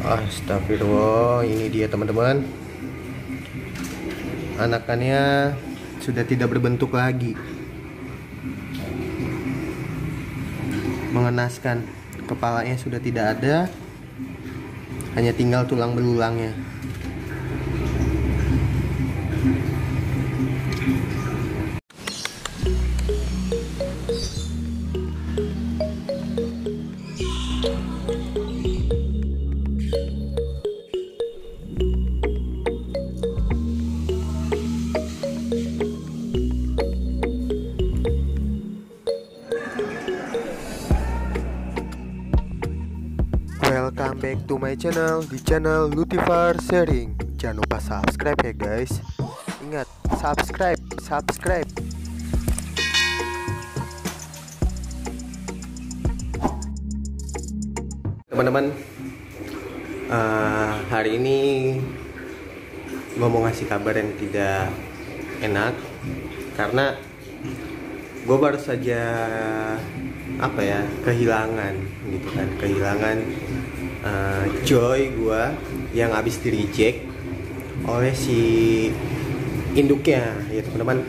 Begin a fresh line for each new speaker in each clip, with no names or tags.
Astagfirullah, ini dia teman-teman. Anakannya sudah tidak berbentuk lagi. Mengenaskan. Kepalanya sudah tidak ada. Hanya tinggal tulang belulangnya. Welcome back to my channel, di channel Lutivar Sharing. Jangan lupa subscribe ya guys. Ingat, subscribe. Teman-teman, hari ini gue mau ngasih kabar yang tidak enak. Karena gue baru saja kehilangan gitu kan, Joy gue yang habis di reject oleh si induknya ya teman-teman,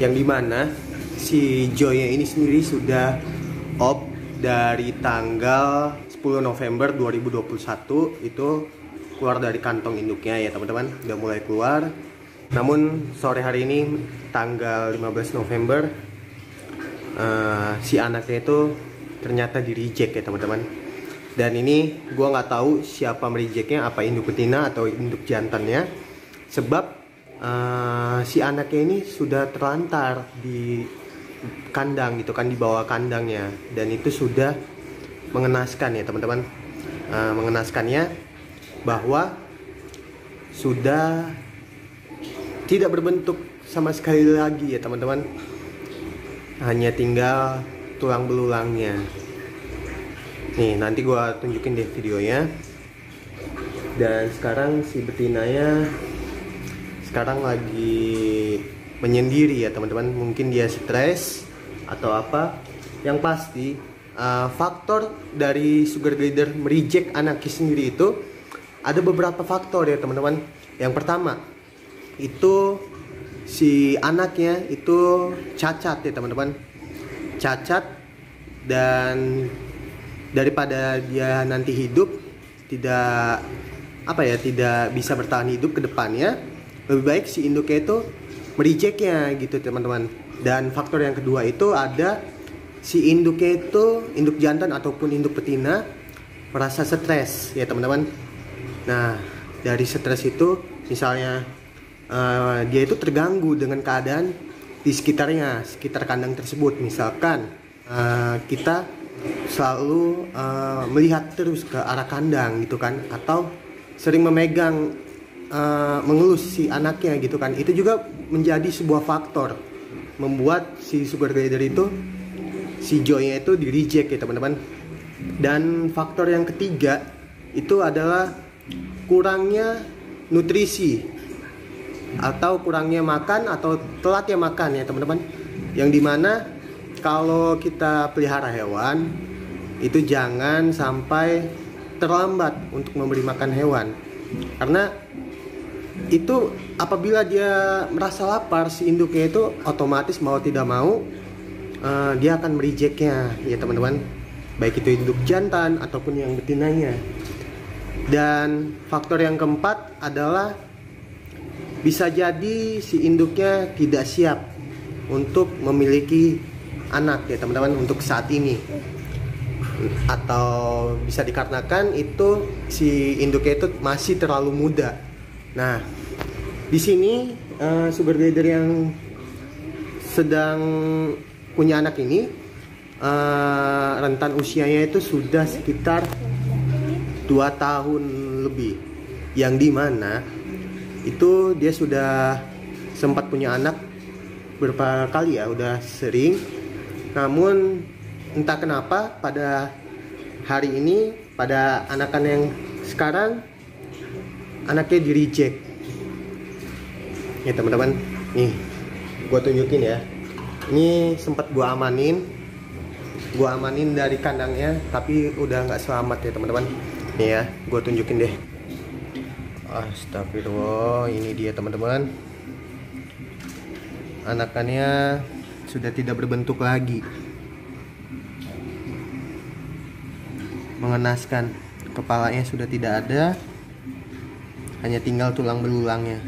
yang dimana si Joy ini sendiri sudah off dari tanggal 10 November 2021 itu keluar dari kantong induknya ya teman-teman, udah mulai keluar. Namun sore hari ini tanggal 15 November si anaknya itu ternyata di reject ya teman-teman. Dan ini gue nggak tahu siapa merejectnya, apa induk betina atau induk jantannya, sebab si anaknya ini sudah terlantar di kandang gitu kan, di bawah kandangnya, dan itu sudah mengenaskan ya teman-teman. Mengenaskannya bahwa sudah tidak berbentuk sama sekali lagi ya teman-teman, hanya tinggal tulang belulangnya. Nih, nanti gua tunjukin deh videonya. Dan sekarang si betinanya sekarang lagi menyendiri ya teman-teman. Mungkin dia stres atau apa. Yang pasti faktor dari sugar glider mereject anaknya sendiri itu ada beberapa faktor ya teman-teman. Yang pertama itu si anaknya itu cacat ya teman-teman. Cacat, dan daripada dia nanti hidup tidak bisa bertahan hidup ke depannya, lebih baik si induknya itu merejectnya gitu teman-teman. Dan faktor yang kedua itu ada si induknya itu, induk jantan ataupun induk betina, merasa stres ya teman-teman. Nah, dari stres itu misalnya dia itu terganggu dengan keadaan di sekitar kandang tersebut. Misalkan kita selalu melihat terus ke arah kandang gitu kan, atau sering memegang mengelus si anaknya gitu kan, itu juga menjadi sebuah faktor membuat si sugar glider itu, si Joy-nya itu di reject ya teman-teman. Dan faktor yang ketiga itu adalah kurangnya nutrisi atau kurangnya makan atau telatnya makan ya teman-teman, yang dimana kalau kita pelihara hewan itu jangan sampai terlambat untuk memberi makan hewan, karena itu apabila dia merasa lapar, si induknya itu otomatis mau tidak mau dia akan merejectnya ya teman-teman, baik itu induk jantan ataupun yang betinanya. Dan faktor yang keempat adalah bisa jadi si induknya tidak siap untuk memiliki anak ya teman-teman untuk saat ini, atau bisa dikarenakan itu si induknya itu masih terlalu muda. Nah, di sini sugar glider yang sedang punya anak ini rentan usianya itu sudah sekitar 2 tahun lebih, yang dimana itu dia sudah sempat punya anak beberapa kali ya, udah sering. Namun entah kenapa pada hari ini, pada anakan yang sekarang, anaknya di reject ya teman-teman. Nih gua tunjukin ya, ini sempat gua amanin dari kandangnya, tapi udah nggak selamat ya teman-teman. Nih ya, gue tunjukin deh. Astagfirullah, ini dia teman-teman. Anakannya sudah tidak berbentuk lagi. Mengenaskan, kepalanya sudah tidak ada, hanya tinggal tulang belulangnya.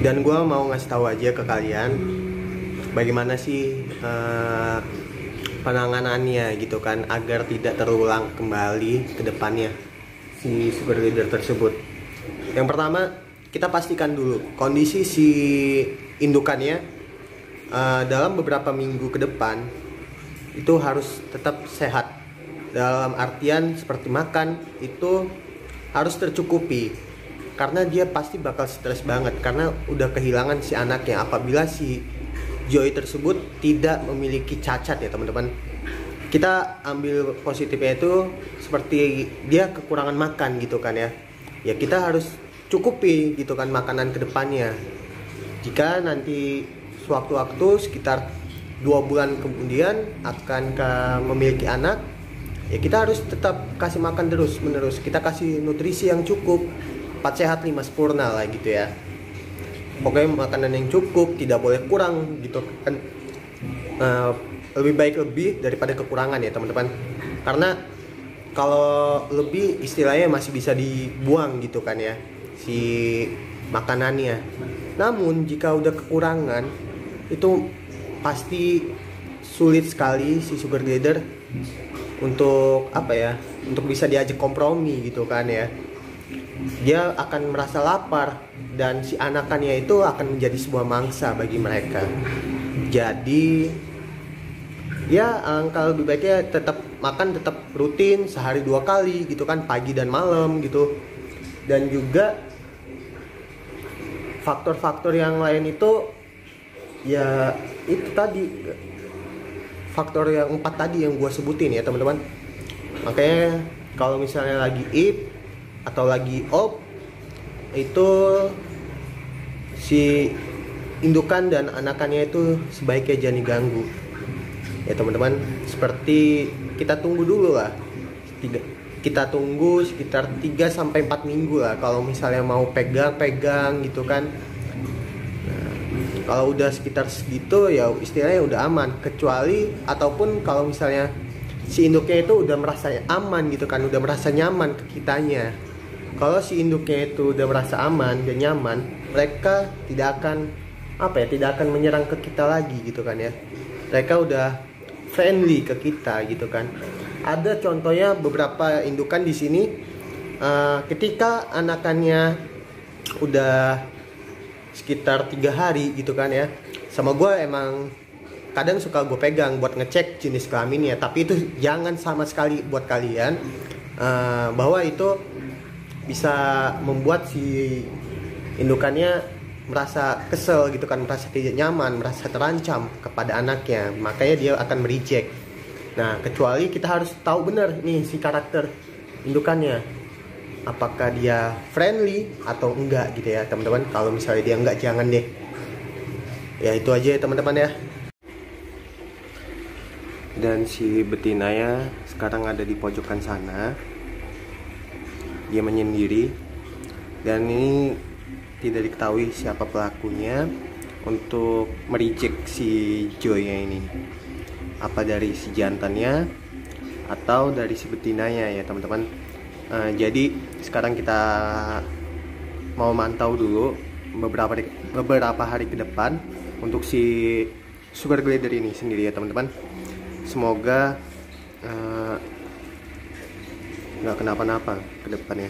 Dan gue mau ngasih tahu aja ke kalian bagaimana sih penanganannya gitu kan, agar tidak terulang kembali ke depannya si super glider tersebut. Yang pertama, kita pastikan dulu kondisi si indukannya dalam beberapa minggu ke depan itu harus tetap sehat. Dalam artian seperti makan itu harus tercukupi, karena dia pasti bakal stres banget karena udah kehilangan si anaknya apabila si Joy tersebut tidak memiliki cacat ya teman-teman. Kita ambil positifnya itu seperti dia kekurangan makan gitu kan ya. Ya kita harus cukupi gitu kan makanan kedepannya. Jika nanti sewaktu-waktu sekitar 2 bulan kemudian akan memiliki anak, ya kita harus tetap kasih makan terus menerus. Kita kasih nutrisi yang cukup, 4 sehat 5 sempurna lah gitu ya. Pokoknya makanan yang cukup, tidak boleh kurang gitu kan. Lebih baik lebih daripada kekurangan ya teman-teman. Karena kalau lebih istilahnya masih bisa dibuang gitu kan ya si makanannya. Namun jika udah kekurangan itu pasti sulit sekali si sugar glider untuk apa ya, untuk bisa diajak kompromi gitu kan ya. Dia akan merasa lapar dan si anakannya itu akan menjadi sebuah mangsa bagi mereka. Jadi ya angka lebih baiknya tetap makan tetap rutin sehari 2 kali gitu kan, pagi dan malam gitu. Dan juga faktor-faktor yang lain itu ya itu tadi, faktor yang 4 tadi yang gue sebutin ya teman-teman. Makanya kalau misalnya lagi eat atau lagi off itu si indukan dan anakannya itu sebaiknya jangan diganggu ya teman-teman. Seperti kita tunggu dulu lah, kita tunggu sekitar 3-4 minggu lah kalau misalnya mau pegang gitu kan. Nah, kalau udah sekitar segitu ya istilahnya udah aman, kecuali ataupun kalau misalnya si induknya itu udah merasa aman gitu kan, udah merasa nyaman ke kitanya. Kalau si induknya itu udah merasa aman dan nyaman, mereka tidak akan tidak akan menyerang ke kita lagi gitu kan ya. Mereka udah friendly ke kita gitu kan. Ada contohnya beberapa indukan di sini, ketika anakannya udah sekitar 3 hari gitu kan ya, sama gue emang kadang suka gue pegang buat ngecek jenis kelaminnya. Tapi itu jangan sama sekali buat kalian, bahwa itu bisa membuat si indukannya merasa kesel gitu kan, merasa tidak nyaman, merasa terancam kepada anaknya. Makanya dia akan mereject. Nah, kecuali kita harus tahu benar nih si karakter indukannya, apakah dia friendly atau enggak gitu ya teman-teman. Kalau misalnya dia enggak, jangan deh. Ya itu aja ya teman-teman ya. Dan si betinanya sekarang ada di pojokan sana, dia menyendiri, dan ini tidak diketahui siapa pelakunya untuk mereject si Joy-nya ini. Apa dari si jantannya atau dari si betinanya ya teman-teman. Jadi sekarang kita mau mantau dulu beberapa hari ke depan untuk si sugar glider ini sendiri ya teman-teman. Semoga nggak kenapa-napa ke depannya.